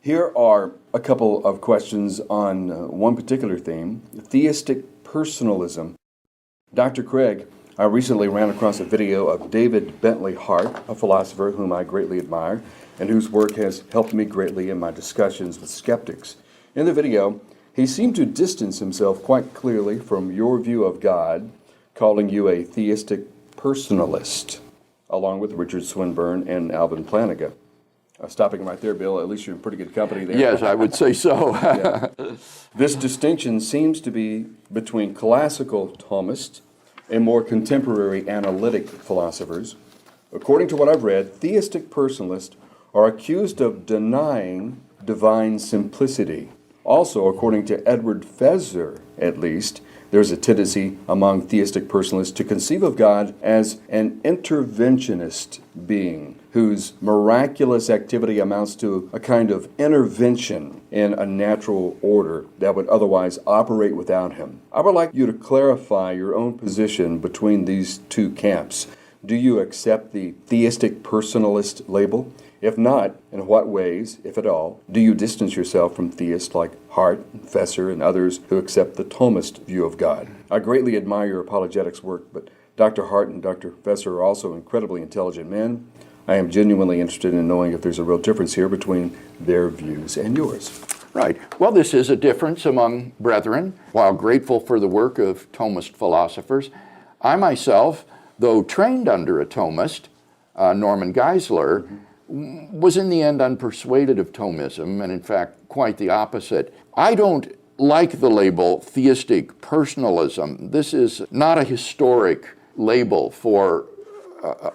Here are a couple of questions on one particular theme, theistic personalism. Dr. Craig, I recently ran across a video of David Bentley Hart, a philosopher whom I greatly admire, and whose work has helped me greatly in my discussions with skeptics. In the video, he seemed to distance himself quite clearly from your view of God, calling you a theistic personalist, along with Richard Swinburne and Alvin Plantinga. Stopping right there, Bill, at least you're in pretty good company there. Yes, I would say so. Yeah. This distinction seems to be between classical Thomists and more contemporary analytic philosophers. According to what I've read, theistic personalists are accused of denying divine simplicity. Also, according to Edward Feser, at least, there's a tendency among theistic personalists to conceive of God as an interventionist being whose miraculous activity amounts to a kind of intervention in a natural order that would otherwise operate without him. I would like you to clarify your own position between these two camps. Do you accept the theistic personalist label? If not, in what ways, if at all, do you distance yourself from theists like Hart, Feser, and others who accept the Thomist view of God? I greatly admire your apologetics work, but Dr. Hart and Dr. Feser are also incredibly intelligent men. I am genuinely interested in knowing if there's a real difference here between their views and yours. Right. Well, this is a difference among brethren. While grateful for the work of Thomist philosophers, I myself, though trained under a Thomist, Norman Geisler, was in the end unpersuaded of Thomism, and in fact quite the opposite. I don't like the label theistic personalism. This is not a historic label for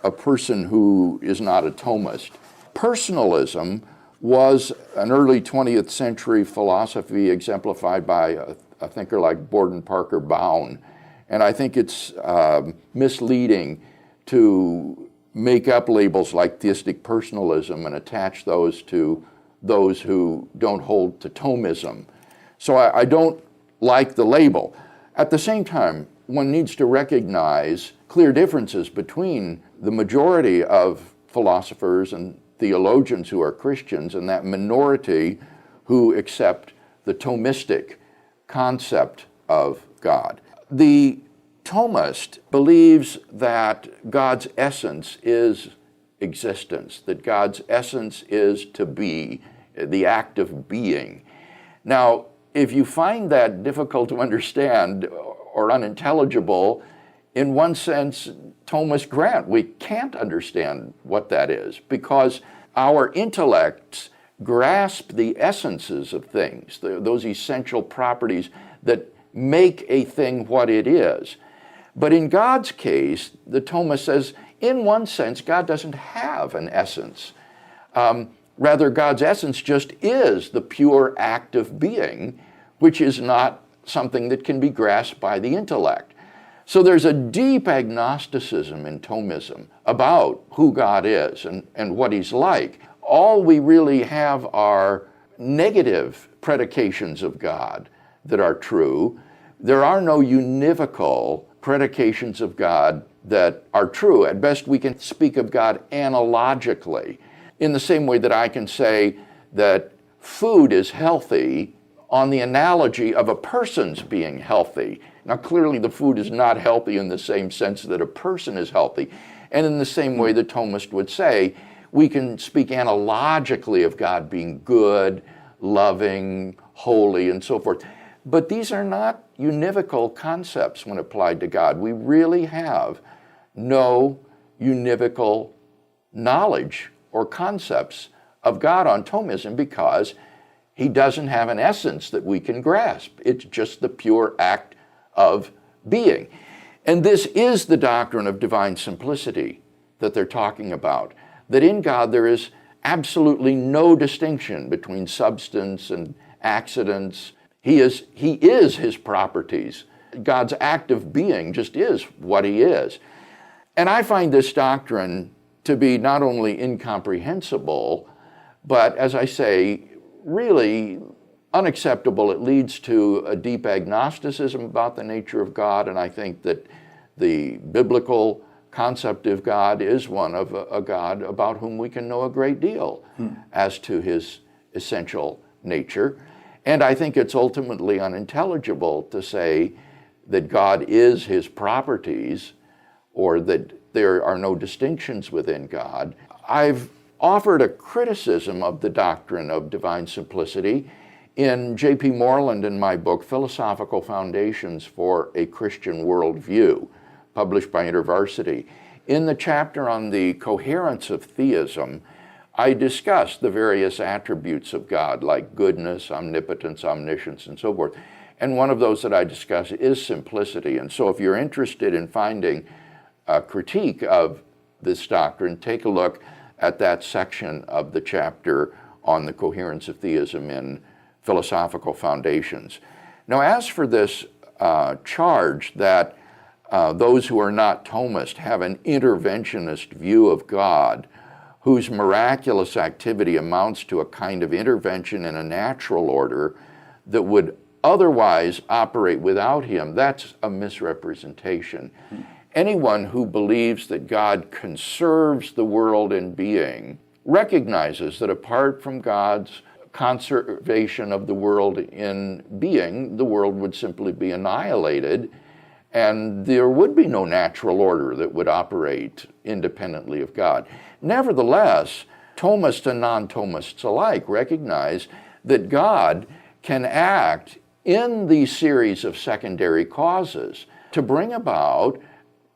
a person who is not a Thomist. Personalism was an early 20th century philosophy exemplified by a thinker like Borden Parker Bowen, and I think it's misleading to make up labels like theistic personalism and attach those to those who don't hold to Thomism. So I don't like the label. At the same time, one needs to recognize clear differences between the majority of philosophers and theologians who are Christians and that minority who accept the Thomistic concept of God. The Thomist believes that God's essence is existence, that God's essence is to be, the act of being. Now, if you find that difficult to understand or unintelligible, in one sense, Thomists grant we can't understand what that is because our intellects grasp the essences of things, those essential properties that make a thing what it is. But in God's case, the Thomist says, in one sense, God doesn't have an essence. Rather, God's essence just is the pure act of being, which is not something that can be grasped by the intellect. So there's a deep agnosticism in Thomism about who God is and what he's like. All we really have are negative predications of God that are true. There are no univocal predications of God that are true. At best, we can speak of God analogically, in the same way that I can say that food is healthy on the analogy of a person's being healthy. Now, clearly, the food is not healthy in the same sense that a person is healthy. And in the same way, the Thomist would say, we can speak analogically of God being good, loving, holy, and so forth. But these are not univocal concepts when applied to God. We really have no univocal knowledge or concepts of God on Thomism because he doesn't have an essence that we can grasp. It's just the pure act of being. And this is the doctrine of divine simplicity that they're talking about, that in God there is absolutely no distinction between substance and accidents. He is his properties. God's act of being just is what he is. And I find this doctrine to be not only incomprehensible, but as I say, really unacceptable. It leads to a deep agnosticism about the nature of God, and I think that the biblical concept of God is one of a God about whom we can know a great deal as to his essential nature. And I think it's ultimately unintelligible to say that God is his properties or that there are no distinctions within God. I've offered a criticism of the doctrine of divine simplicity in J.P. Moreland in my book, Philosophical Foundations for a Christian Worldview, published by InterVarsity. In the chapter on the coherence of theism, I discuss the various attributes of God, like goodness, omnipotence, omniscience, and so forth. And one of those that I discuss is simplicity. And so if you're interested in finding a critique of this doctrine, take a look at that section of the chapter on the coherence of theism in Philosophical Foundations. Now, as for this charge that those who are not Thomist have an interventionist view of God, whose miraculous activity amounts to a kind of intervention in a natural order that would otherwise operate without him, that's a misrepresentation. Anyone who believes that God conserves the world in being recognizes that apart from God's conservation of the world in being, the world would simply be annihilated, and there would be no natural order that would operate independently of God. Nevertheless, Thomists and non-Thomists alike recognize that God can act in these series of secondary causes to bring about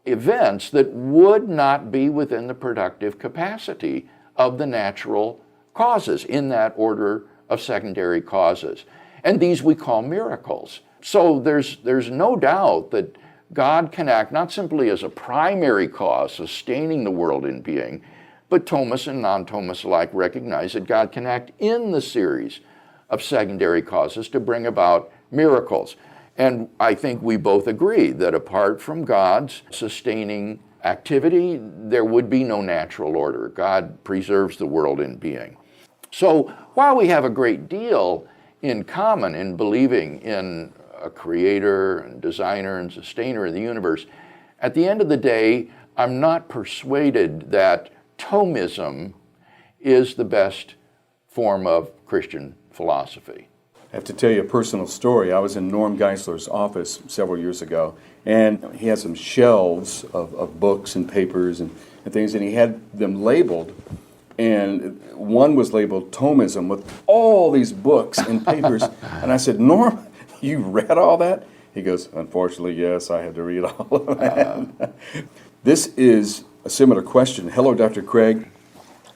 events that would not be within the productive capacity of the natural causes in that order of secondary causes. And these we call miracles. So there's no doubt that God can act not simply as a primary cause sustaining the world in being, but Thomists and non-Thomists alike recognize that God can act in the series of secondary causes to bring about miracles. And I think we both agree that apart from God's sustaining activity, there would be no natural order. God preserves the world in being. So while we have a great deal in common in believing in a creator and designer and sustainer of the universe, at the end of the day, I'm not persuaded that Thomism is the best form of Christian philosophy. I have to tell you a personal story. I was in Norm Geisler's office several years ago, and he had some shelves of books and papers and things, and he had them labeled, and one was labeled Thomism with all these books and papers. And I said, Norm, you read all that? He goes, unfortunately, yes, I had to read all of that. This is a similar question. Hello, Dr. Craig.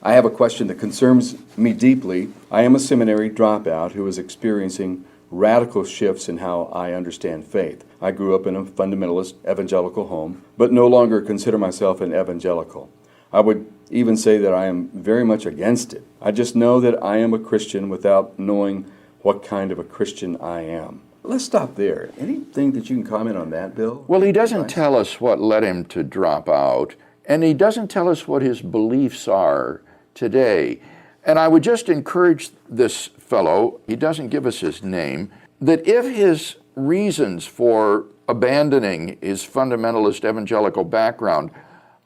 I have a question that concerns me deeply. I am a seminary dropout who is experiencing radical shifts in how I understand faith. I grew up in a fundamentalist evangelical home, but no longer consider myself an evangelical. I would even say that I am very much against it. I just know that I am a Christian without knowing what kind of a Christian I am. Let's stop there. Anything that you can comment on that, Bill? Well, he doesn't tell us what led him to drop out, and he doesn't tell us what his beliefs are today. And I would just encourage this fellow, he doesn't give us his name, that if his reasons for abandoning his fundamentalist evangelical background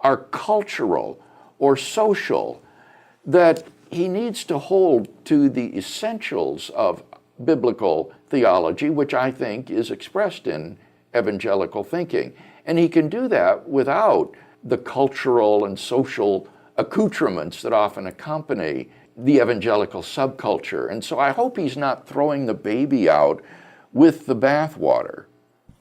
are cultural or social, that he needs to hold to the essentials of biblical theology, which I think is expressed in evangelical thinking. And he can do that without the cultural and social accoutrements that often accompany the evangelical subculture. And so I hope he's not throwing the baby out with the bathwater.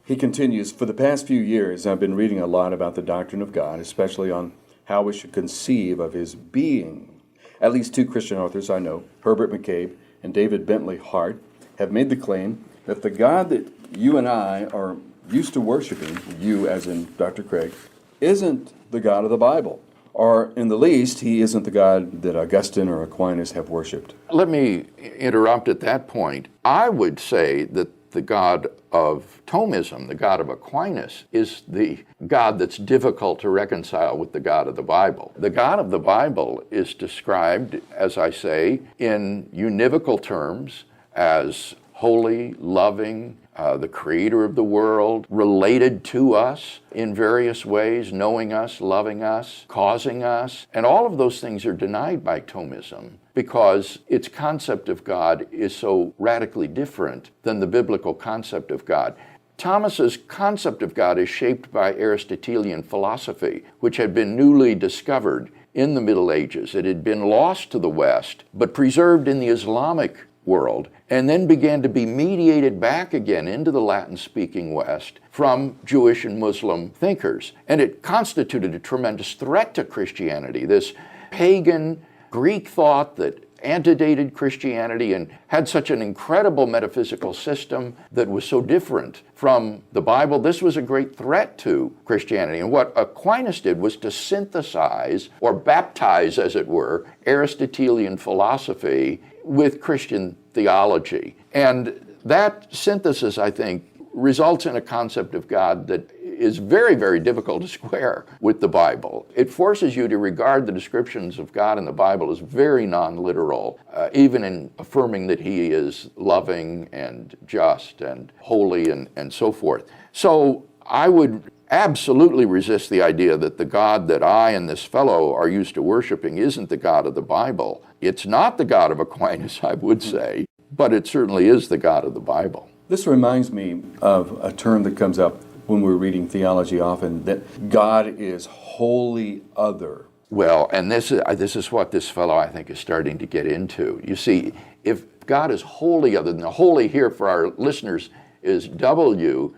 He continues, for the past few years, I've been reading a lot about the doctrine of God, especially on how we should conceive of his being. At least two Christian authors I know, Herbert McCabe and David Bentley Hart, have made the claim that the God that you and I are used to worshiping, you as in Dr. Craig, isn't the God of the Bible. Or, in the least, he isn't the God that Augustine or Aquinas have worshipped. Let me interrupt at that point. I would say that the God of Thomism, the God of Aquinas, is the God that's difficult to reconcile with the God of the Bible. The God of the Bible is described, as I say, in univocal terms as holy, loving, the creator of the world, related to us in various ways, knowing us, loving us, causing us. And all of those things are denied by Thomism because its concept of God is so radically different than the biblical concept of God. Thomas's concept of God is shaped by Aristotelian philosophy, which had been newly discovered in the Middle Ages. It had been lost to the West, but preserved in the Islamic world, and then began to be mediated back again into the Latin-speaking West from Jewish and Muslim thinkers. And it constituted a tremendous threat to Christianity, this pagan Greek thought that antedated Christianity and had such an incredible metaphysical system that was so different from the Bible. This was a great threat to Christianity. And what Aquinas did was to synthesize, or baptize, as it were, Aristotelian philosophy with Christian theology. And that synthesis, I think, results in a concept of God that is very, very difficult to square with the Bible. It forces you to regard the descriptions of God in the Bible as very non-literal, even in affirming that he is loving and just and holy and so forth. So I would absolutely resist the idea that the God that I and this fellow are used to worshiping isn't the God of the Bible. It's not the God of Aquinas, I would say, but it certainly is the God of the Bible. This reminds me of a term that comes up when we're reading theology often, that God is wholly other. Well, and this is what this fellow, I think, is starting to get into. You see, if God is wholly other, the holy here for our listeners is WHOLLY,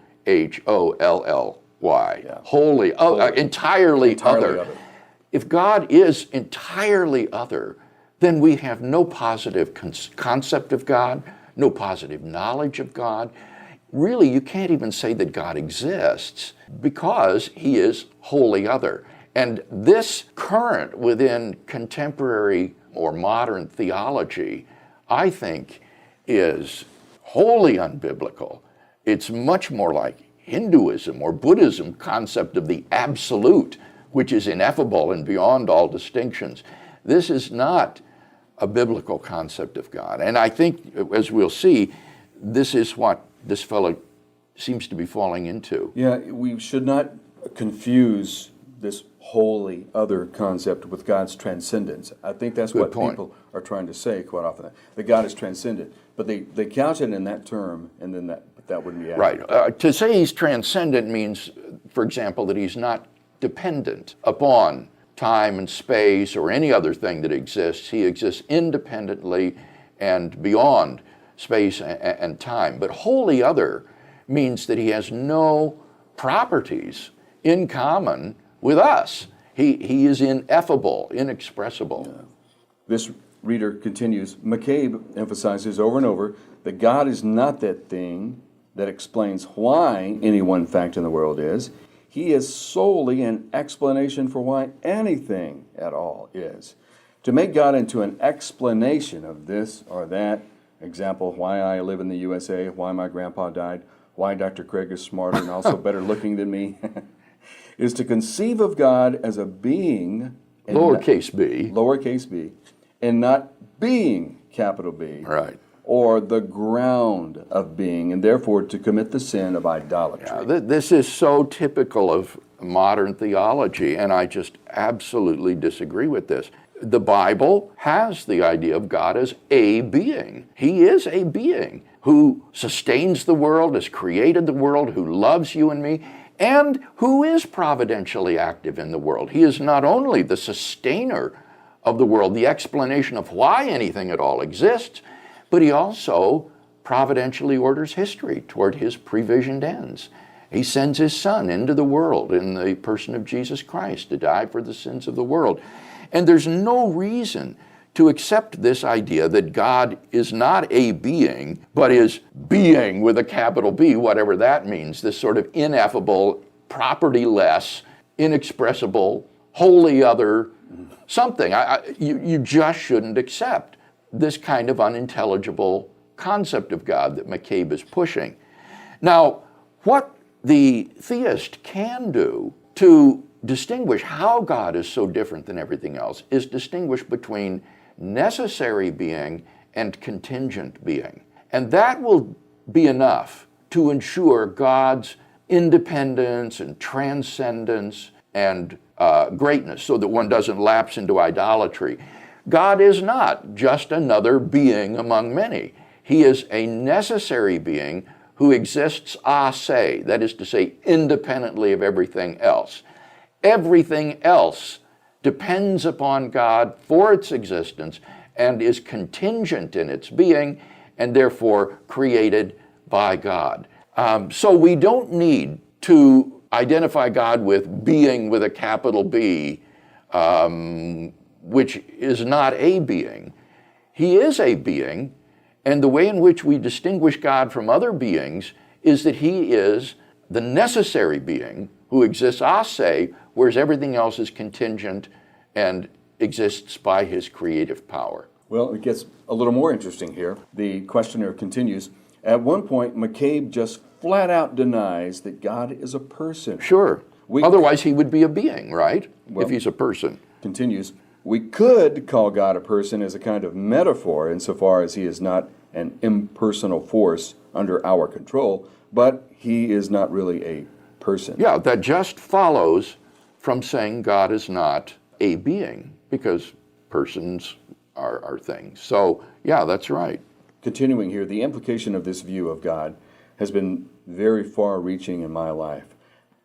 Yeah. Holy, entirely other. other. If God is entirely other, then we have no positive concept of God, no positive knowledge of God. Really, you can't even say that God exists because he is wholly other. And this current within contemporary or modern theology, I think, is wholly unbiblical. It's much more like Hinduism or Buddhism concept of the absolute, which is ineffable and beyond all distinctions. This is not a biblical concept of God. And I think, as we'll see, this is what this fellow seems to be falling into. Yeah, we should not confuse this wholly other concept with God's transcendence. I think that's what people are trying to say quite often, that God is transcendent. But they couch it in that term, and then that wouldn't be accurate. Right. To say he's transcendent means, for example, that he's not dependent upon time and space or any other thing that exists. He exists independently and beyond space and time. But wholly other means that he has no properties in common with us. He is ineffable, inexpressible. Yeah. This reader continues, McCabe emphasizes over and over that God is not that thing that explains why any one fact in the world is. He is solely an explanation for why anything at all is. To make God into an explanation of this or that, example, why I live in the USA, why my grandpa died, why Dr. Craig is smarter and also better looking than me, is to conceive of God as a being, Lowercase b. Lowercase b, and not being, capital B. Right. Or the ground of being, and therefore to commit the sin of idolatry. Yeah, this is so typical of modern theology, and I just absolutely disagree with this. The Bible has the idea of God as a being. He is a being who sustains the world, has created the world, who loves you and me, and who is providentially active in the world. He is not only the sustainer of the world, the explanation of why anything at all exists, but he also providentially orders history toward his previsioned ends. He sends his Son into the world in the person of Jesus Christ to die for the sins of the world. And there's no reason to accept this idea that God is not a being, but is being with a capital B, whatever that means, this sort of ineffable, property-less, inexpressible, wholly other something. You just shouldn't accept this kind of unintelligible concept of God that McCabe is pushing. Now, what the theist can do to distinguish how God is so different than everything else is distinguish between necessary being and contingent being. And that will be enough to ensure God's independence and transcendence and greatness so that one doesn't lapse into idolatry. God is not just another being among many. He is a necessary being who exists a se, that is to say, independently of everything else. Everything else depends upon God for its existence and is contingent in its being and therefore created by God. So we don't need to identify God with being with a capital B, which is not a being. He is a being, and the way in which we distinguish God from other beings is that he is the necessary being who exists a se, whereas everything else is contingent and exists by his creative power. Well, it gets a little more interesting here. The questioner continues, at one point, McCabe just flat out denies that God is a person. Sure. Otherwise, he would be a being, right? Well, if he's a person. Continues, we could call God a person as a kind of metaphor insofar as he is not an impersonal force under our control, but he is not really a person. Yeah, that just follows from saying God is not a being, because persons are things. So, yeah, that's right. Continuing here, the implication of this view of God has been very far-reaching in my life.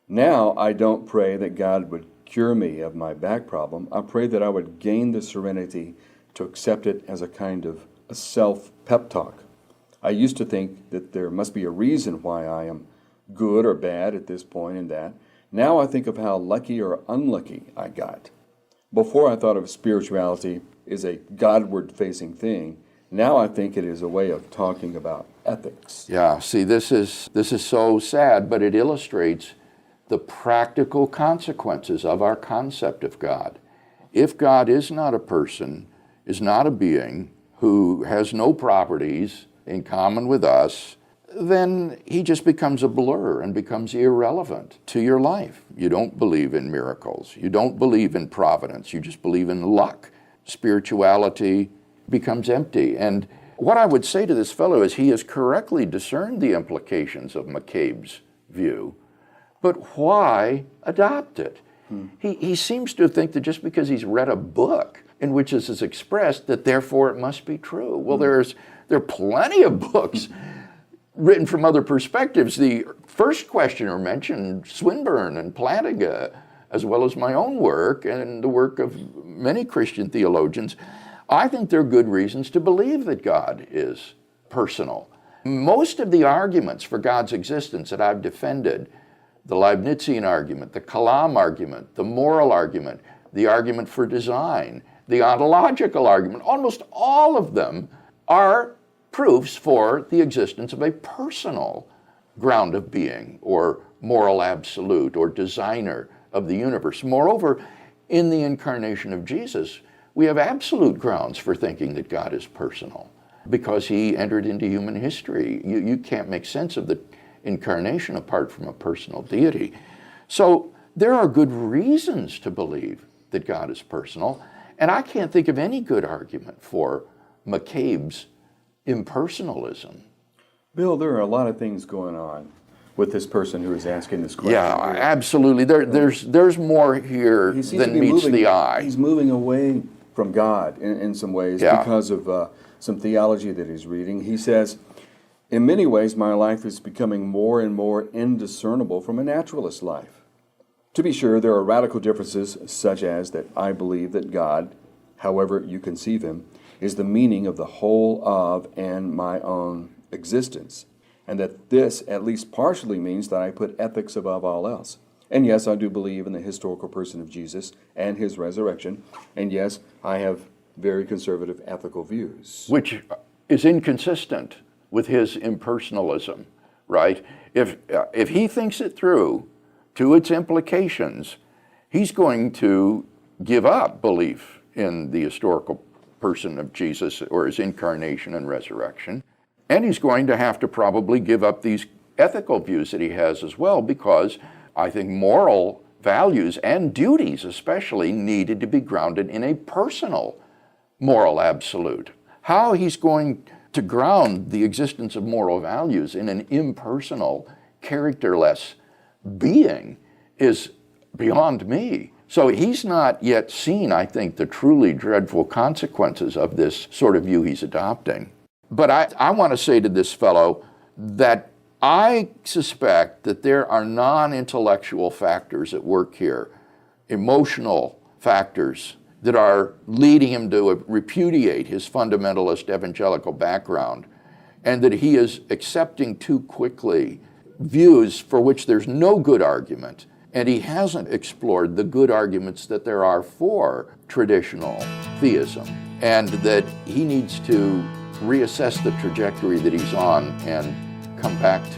Now, I don't pray that God would cure me of my back problem. I pray that I would gain the serenity to accept it as a kind of a self-pep talk. I used to think that there must be a reason why I am good or bad at this point and that. Now I think of how lucky or unlucky I got. Before I thought of spirituality as a Godward-facing thing. Now I think it is a way of talking about ethics. Yeah, see, this is so sad, but it illustrates the practical consequences of our concept of God. If God is not a person, is not a being who has no properties in common with us, then he just becomes a blur and becomes irrelevant to your life. You don't believe in miracles. You don't believe in providence. You just believe in luck. Spirituality becomes empty. And what I would say to this fellow is he has correctly discerned the implications of McCabe's view, but why adopt it? He seems to think that just because he's read a book in which this is expressed, that therefore it must be true. Well, there are plenty of books written from other perspectives. The first questioner mentioned Swinburne and Plantinga, as well as my own work and the work of many Christian theologians. I think there are good reasons to believe that God is personal. Most of the arguments for God's existence that I've defended, the Leibnizian argument, the Kalam argument, the moral argument, the argument for design, the ontological argument, almost all of them are proofs for the existence of a personal ground of being or moral absolute or designer of the universe. Moreover, in the incarnation of Jesus, we have absolute grounds for thinking that God is personal because he entered into human history. You can't make sense of the incarnation apart from a personal deity. So there are good reasons to believe that God is personal, and I can't think of any good argument for McCabe's impersonalism. Bill, there are a lot of things going on with this person who is asking this question. Yeah, absolutely. There's more here than meets the eye. He's moving away from God in some ways because of some theology that he's reading. He says, in many ways, my life is becoming more and more indiscernible from a naturalist life. To be sure, there are radical differences, such as that I believe that God, however you conceive him, is the meaning of the whole of and my own existence, and that this at least partially means that I put ethics above all else. And yes, I do believe in the historical person of Jesus and his resurrection, and yes, I have very conservative ethical views. Which is inconsistent with his impersonalism, right? If he thinks it through to its implications, he's going to give up belief in the historical person of Jesus or his incarnation and resurrection. And he's going to have to probably give up these ethical views that he has as well, because I think moral values and duties especially needed to be grounded in a personal moral absolute. How he's going To ground the existence of moral values in an impersonal, characterless being is beyond me. So he's not yet seen, I think, the truly dreadful consequences of this sort of view he's adopting. But I want to say to this fellow that I suspect that there are non-intellectual factors at work here, emotional factors that are leading him to repudiate his fundamentalist evangelical background, and that he is accepting too quickly views for which there's no good argument, and he hasn't explored the good arguments that there are for traditional theism, and that he needs to reassess the trajectory that he's on and come back to